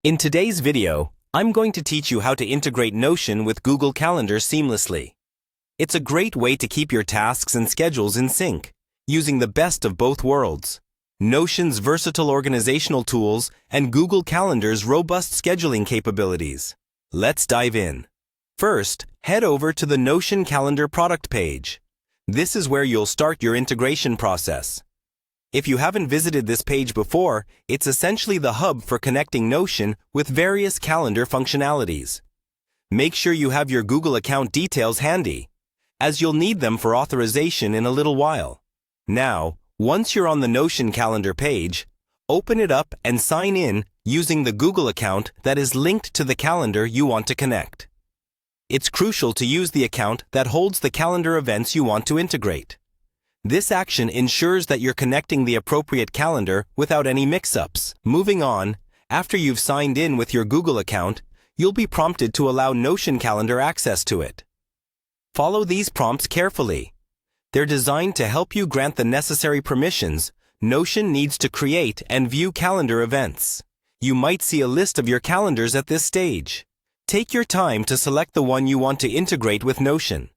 In today's video, I'm going to teach you how to integrate Notion with Google Calendar seamlessly. It's a great way to keep your tasks and schedules in sync, using the best of both worlds: Notion's versatile organizational tools and Google Calendar's robust scheduling capabilities. Let's dive in. First, head over to the Notion Calendar product page. This is where you'll start your integration process. If you haven't visited this page before, it's essentially the hub for connecting Notion with various calendar functionalities. Make sure you have your Google account details handy, as you'll need them for authorization in a little while. Now, once you're on the Notion calendar page, open it up and sign in using the Google account that is linked to the calendar you want to connect. It's crucial to use the account that holds the calendar events you want to integrate. This action ensures that you're connecting the appropriate calendar without any mix-ups. Moving on, after you've signed in with your Google account, you'll be prompted to allow Notion Calendar access to it. Follow these prompts carefully. They're designed to help you grant the necessary permissions Notion needs to create and view calendar events. You might see a list of your calendars at this stage. Take your time to select the one you want to integrate with Notion.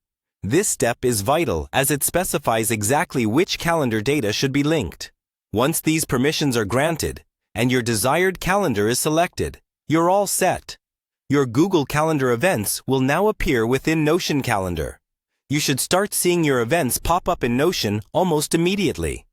This step is vital as it specifies exactly which calendar data should be linked. Once these permissions are granted and your desired calendar is selected, you're all set. Your Google Calendar events will now appear within Notion Calendar. You should start seeing your events pop up in Notion almost immediately.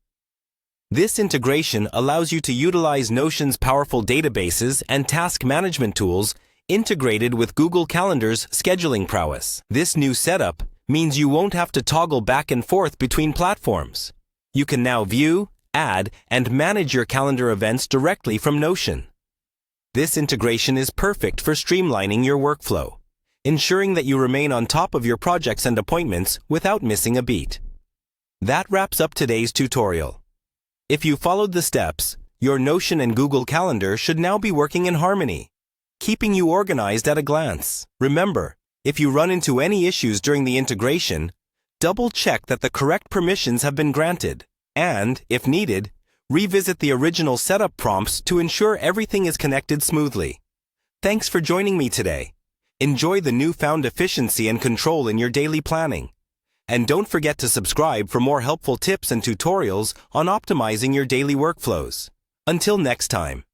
This integration allows you to utilize Notion's powerful databases and task management tools integrated with Google Calendar's scheduling prowess. This new setup means you won't have to toggle back and forth between platforms. You can now view, add, and manage your calendar events directly from Notion. This integration is perfect for streamlining your workflow, ensuring that you remain on top of your projects and appointments without missing a beat. That wraps up today's tutorial. If you followed the steps, your Notion and Google Calendar should now be working in harmony, keeping you organized at a glance. Remember, if you run into any issues during the integration, double-check that the correct permissions have been granted, and, if needed, revisit the original setup prompts to ensure everything is connected smoothly. Thanks for joining me today. Enjoy the newfound efficiency and control in your daily planning. And don't forget to subscribe for more helpful tips and tutorials on optimizing your daily workflows. Until next time.